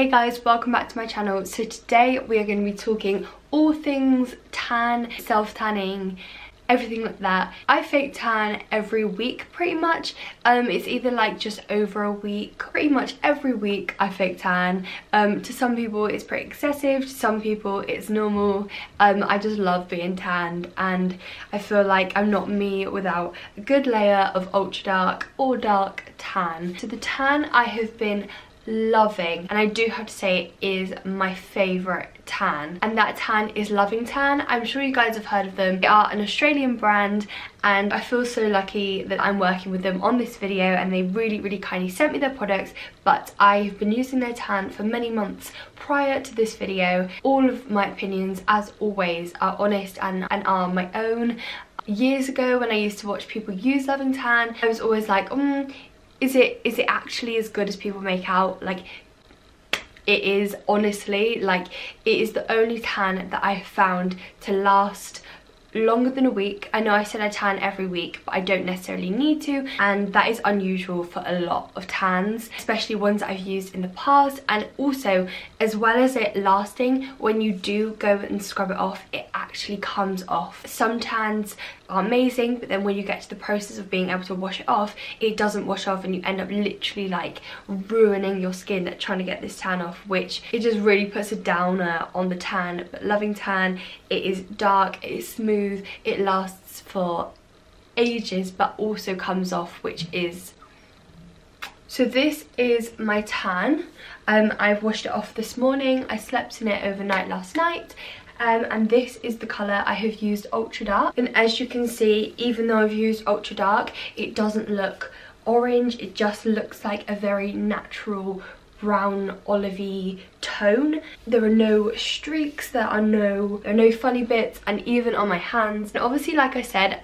Hey guys, welcome back to my channel. So today we are going to be talking all things tan, self-tanning, everything like that. I fake tan every week pretty much. It's either like just over a week, pretty much every week I fake tan. To some people it's pretty excessive, to some people it's normal. I just love being tanned and I feel like I'm not me without a good layer of ultra dark or dark tan. So the tan I have been loving, and I do have to say it is my favourite tan, and that tan is Loving Tan. I'm sure you guys have heard of them. They are an Australian brand and I feel so lucky that I'm working with them on this video, and they really kindly sent me their products. But I've been using their tan for many months prior to this video. All of my opinions, as always, are honest and are my own. Years ago when I used to watch people use Loving Tan, I was always like, is it actually as good as people make out? Like, it is, honestly. Like, it is the only tan that I have found to last longer than a week. I know I said I tan every week, but I don't necessarily need to, and that is unusual for a lot of tans, especially ones that I've used in the past. And also, as well as it lasting, when you do go and scrub it off, it actually comes off. Some tans are amazing, but then when you get to the process of being able to wash it off, it doesn't wash off and you end up literally like ruining your skin trying to get this tan off, which it just really puts a downer on the tan. But Loving Tan, it is dark, it is smooth, it lasts for ages, but also comes off, which is... So this is my tan. I've washed it off this morning. I slept in it overnight last night. And this is the colour. I have used Ultra Dark, and as you can see, even though I've used Ultra Dark, it doesn't look orange. It just looks like a very natural brown olivey tone. There are no streaks, there are no funny bits, and even on my hands. And obviously, like I said,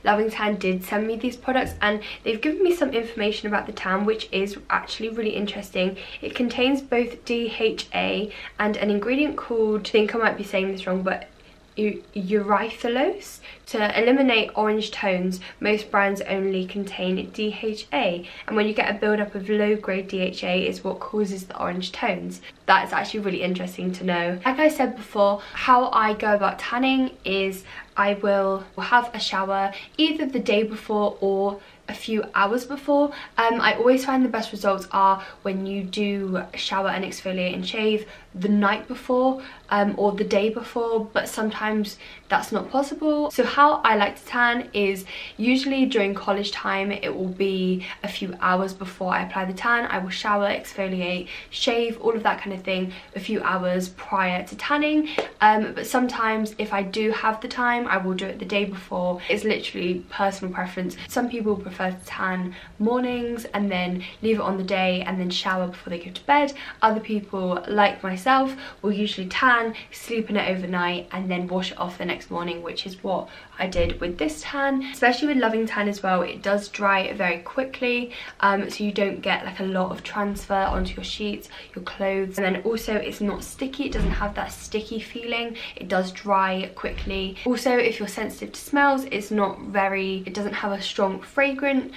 Loving Tan did send me these products and they've given me some information about the tan, which is actually really interesting. It contains both DHA and an ingredient called, I think I might be saying this wrong, but erythrulose. To eliminate orange tones, most brands only contain DHA, and when you get a build-up of low-grade DHA is what causes the orange tones. That's actually really interesting to know. Like I said before, how I go about tanning is I will have a shower either the day before or a few hours before. I always find the best results are when you do shower and exfoliate and shave the night before or the day before, but sometimes that's not possible. So how I like to tan is usually during college time. It will be a few hours before I apply the tan. I will shower, exfoliate, shave, all of that kind of thing a few hours prior to tanning. But sometimes if I do have the time, I will do it the day before. It's literally personal preference. Some people prefer to tan mornings and then leave it on the day and then shower before they go to bed. Other people, like myself, will usually tan, sleep in it overnight and then wash it off the next morning, which is what I did with this tan. Especially with Loving Tan as well, it does dry very quickly, so you don't get like a lot of transfer onto your sheets, your clothes, and then also it's not sticky. It doesn't have that sticky feeling. It does dry quickly. Also, if you're sensitive to smells, it doesn't have a strong fragrance,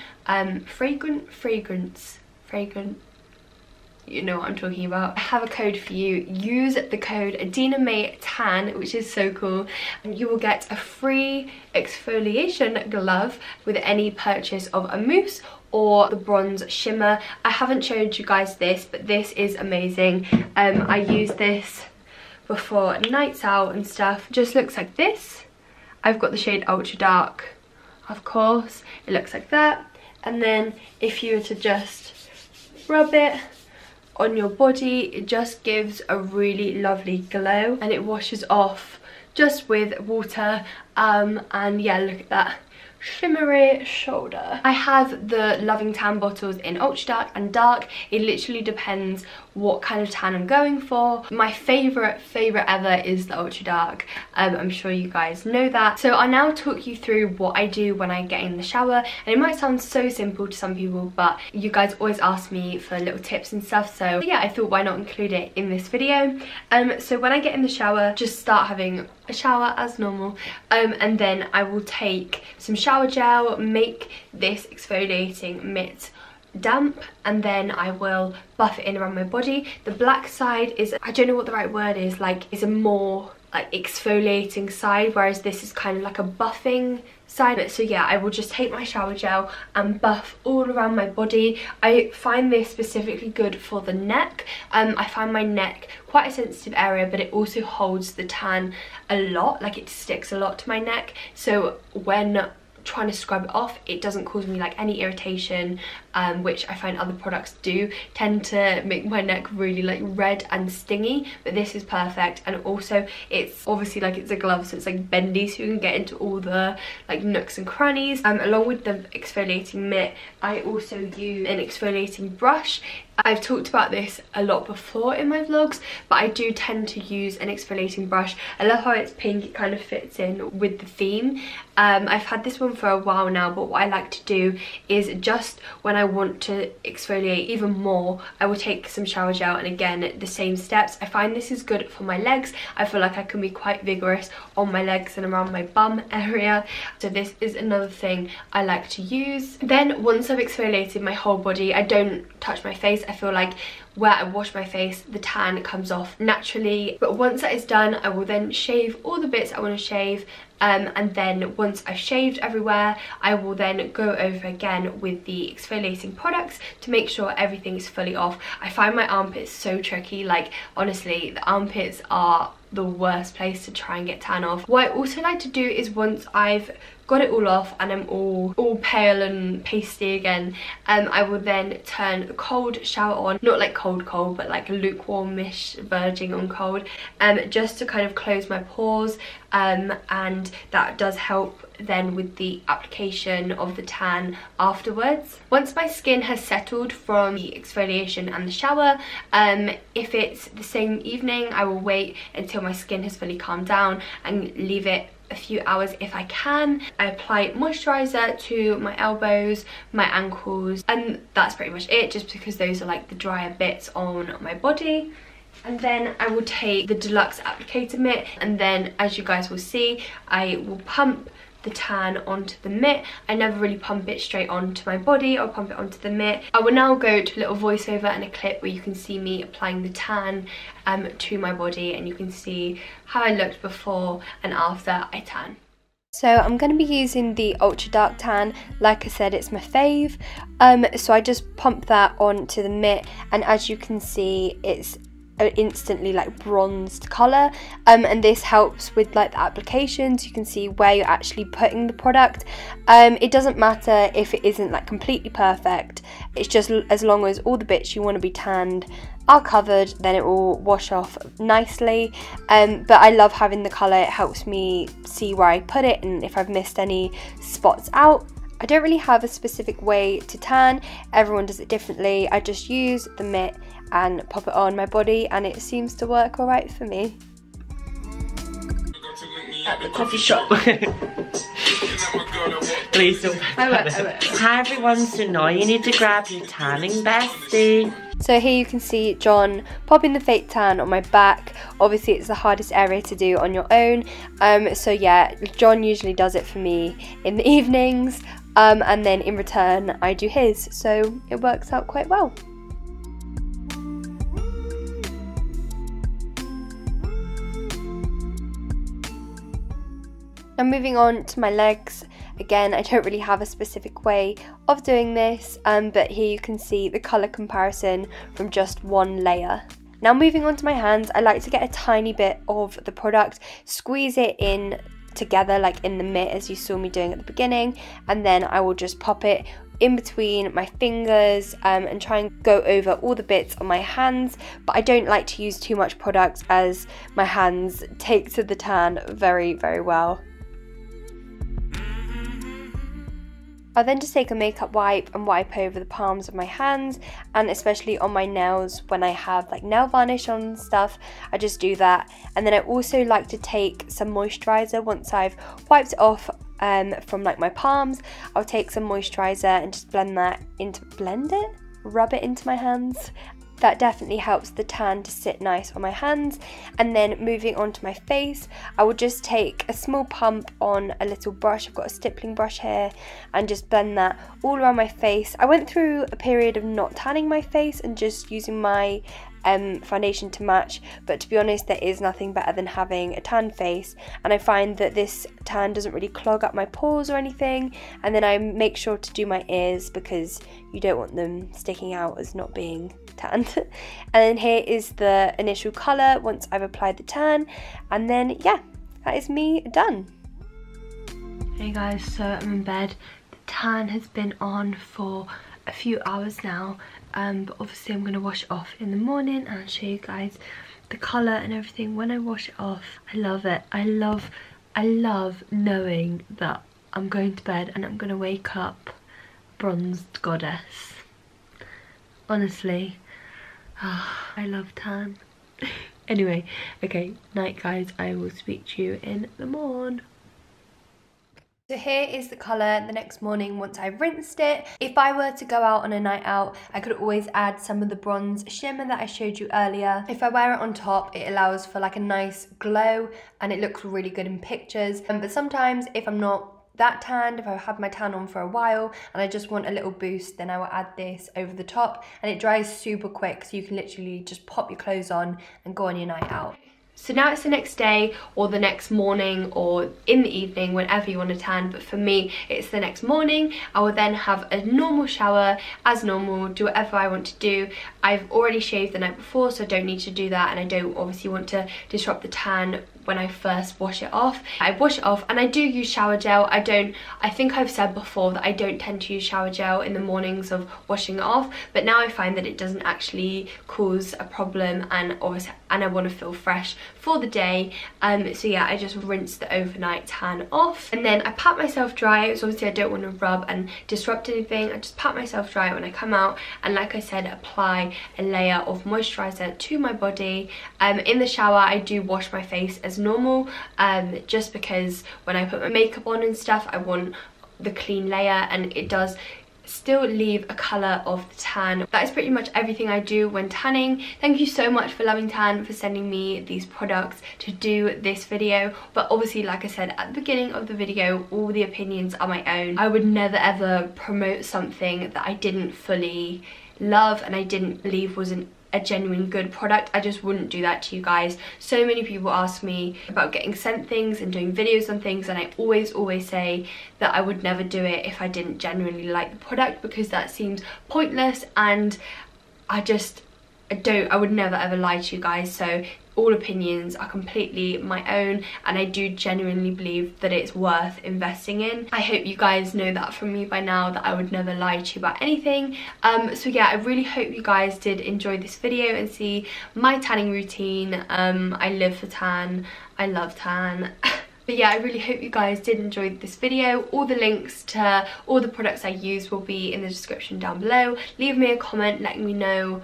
you know what I'm talking about. I have a code for you. Use the code adinamaytan, which is so cool, and you will get a free exfoliation glove with any purchase of a Mousse or the bronze Shimmer. I haven't showed you guys this, but this is amazing. I use this before nights out and stuff. It just looks like this. I've got the shade Ultra Dark, of course. It looks like that, and then if you were to just rub it on your body, it just gives a really lovely glow, and it washes off just with water. And yeah, look at that shimmery shoulder. I have the Loving Tan bottles in Ultra Dark and Dark. It literally depends what kind of tan I'm going for. My favorite ever is the Ultra Dark. I'm sure you guys know that. So I'll now talk you through what I do when I get in the shower, and it might sound so simple to some people, but you guys always ask me for little tips and stuff, so yeah, I thought why not include it in this video. So when I get in the shower, just start having a shower as normal, and then I will take some shower gel, make this exfoliating mitt damp, and then I will buff it in around my body. The black side is, I don't know what the right word is, like, is a more like exfoliating side, whereas this is kind of like a buffing side. So yeah, I will just take my shower gel and buff all around my body. I find this specifically good for the neck. I find my neck quite a sensitive area, but it also holds the tan a lot, like it sticks a lot to my neck. So when trying to scrub it off, it doesn't cause me like any irritation, which I find other products do tend to make my neck really like red and stingy, but this is perfect. And also it's obviously like it's a glove, so it's like bendy, so you can get into all the like nooks and crannies. Along with the exfoliating mitt, I also use an exfoliating brush. I've talked about this a lot before in my vlogs, but I do tend to use an exfoliating brush. I love how it's pink, it kind of fits in with the theme. I've had this one for a while now, but what I like to do is just when I want to exfoliate even more, I will take some shower gel, and again, the same steps. I find this is good for my legs. I feel like I can be quite vigorous on my legs and around my bum area, so this is another thing I like to use. Then once I've exfoliated my whole body, I don't touch my face. I feel like where I wash my face, the tan comes off naturally. But once that is done, I will then shave all the bits I want to shave, and then once I've shaved everywhere, I will then go over again with the exfoliating products to make sure everything is fully off. I find my armpits so tricky, like honestly, the armpits are the worst place to try and get tan off. What I also like to do is once I've got it all off and I'm all pale and pasty again, I will then turn the cold shower on, not like cold but like lukewarmish, verging on cold, just to kind of close my pores, and that does help then with the application of the tan afterwards. Once my skin has settled from the exfoliation and the shower, if it's the same evening, I will wait until my skin has fully calmed down and leave it a few hours if I can. I apply moisturizer to my elbows, my ankles, and that's pretty much it, just because those are like the drier bits on my body. And then I will take the deluxe applicator mitt, and then as you guys will see, I will pump the tan onto the mitt. I never really pump it straight onto my body, I'll pump it onto the mitt. I will now go to a little voiceover and a clip where you can see me applying the tan to my body, and you can see how I looked before and after I tan. So I'm going to be using the ultra dark tan. Like I said, it's my fave. So I just pump that onto the mitt, and as you can see, it's instantly like bronzed colour, and this helps with like the applications. You can see where you're actually putting the product. It doesn't matter if it isn't like completely perfect, it's just as long as all the bits you want to be tanned are covered, then it will wash off nicely. But I love having the colour, it helps me see where I put it and if I've missed any spots out. I don't really have a specific way to tan, everyone does it differently. I just use the mitt and pop it on my body, and it seems to work alright for me. At the coffee shop. Please don't. I won't. Hi everyone, so now you need to grab your tanning bestie. So here you can see John popping the fake tan on my back. Obviously it's the hardest area to do on your own. So yeah, John usually does it for me in the evenings. And then in return I do his, so it works out quite well. Now moving on to my legs, again I don't really have a specific way of doing this, but here you can see the colour comparison from just one layer. Now moving on to my hands, I like to get a tiny bit of the product, squeeze it in together like in the mitt as you saw me doing at the beginning, and then I will just pop it in between my fingers and try and go over all the bits on my hands, but I don't like to use too much product as my hands take to the tan very well. I'll then just take a makeup wipe and wipe over the palms of my hands, and especially on my nails when I have like nail varnish on and stuff, I just do that. And then I also like to take some moisturizer once I've wiped it off from like my palms. I'll take some moisturizer and just rub it into my hands. That definitely helps the tan to sit nice on my hands. And then moving on to my face, I will just take a small pump on a little brush. I've got a stippling brush here, and just blend that all around my face. I went through a period of not tanning my face and just using my foundation to match, but to be honest, there is nothing better than having a tan face, and I find that this tan doesn't really clog up my pores or anything. And then I make sure to do my ears because you don't want them sticking out as not being tanned. And then here is the initial colour once I've applied the tan, and then yeah, that is me done. Hey guys, so I'm in bed. The tan has been on for a few hours now, but obviously I'm going to wash it off in the morning, and I'll show you guys the colour and everything when I wash it off. I love it. I love knowing that I'm going to bed and I'm going to wake up bronzed goddess. Honestly, I love tan. Anyway, okay, night guys, I will speak to you in the morn. So here is the colour the next morning once I've rinsed it. If I were to go out on a night out, I could always add some of the bronze shimmer that I showed you earlier. If I wear it on top, it allows for like a nice glow and it looks really good in pictures. But sometimes if I'm not that tanned, if I've had my tan on for a while and I just want a little boost, then I will add this over the top, and it dries super quick, so you can literally just pop your clothes on and go on your night out. So now it's the next day or the next morning or in the evening, whenever you want to tan, but for me it's the next morning. I will then have a normal shower as normal, do whatever I want to do. I've already shaved the night before, so I don't need to do that, and I don't obviously want to disrupt the tan when I first wash it off. I wash it off and I do use shower gel. I think I've said before that I don't tend to use shower gel in the mornings of washing it off, but now I find that it doesn't actually cause a problem, and obviously I want to feel fresh for the day. So yeah, I just rinse the overnight tan off, and then I pat myself dry. So obviously I don't want to rub and disrupt anything. I just pat myself dry when I come out, and like I said, apply a layer of moisturizer to my body. In the shower I do wash my face as normal, just because when I put my makeup on and stuff, I want the clean layer, and it does still leave a colour of the tan. That is pretty much everything I do when tanning. Thank you so much for Loving Tan for sending me these products to do this video, but obviously like I said at the beginning of the video, all the opinions are my own. I would never ever promote something that I didn't fully love and I didn't believe was a genuine good product. I just wouldn't do that to you guys. So many people ask me about getting sent things and doing videos on things, and I always say that I would never do it if I didn't genuinely like the product, because that seems pointless, and I would never ever lie to you guys. So all opinions are completely my own, and I do genuinely believe that it's worth investing in. I hope you guys know that from me by now, that I would never lie to you about anything. So yeah, I really hope you guys did enjoy this video and see my tanning routine. I live for tan, I love tan. But yeah, I really hope you guys did enjoy this video. All the links to all the products I use will be in the description down below. Leave me a comment letting me know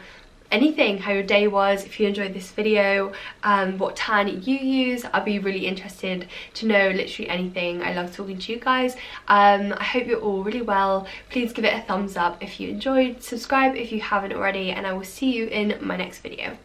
anything, how your day was, if you enjoyed this video, what tan you use. I'll be really interested to know literally anything. I love talking to you guys. I hope you're all really well. Please give it a thumbs up if you enjoyed, subscribe if you haven't already, and I will see you in my next video.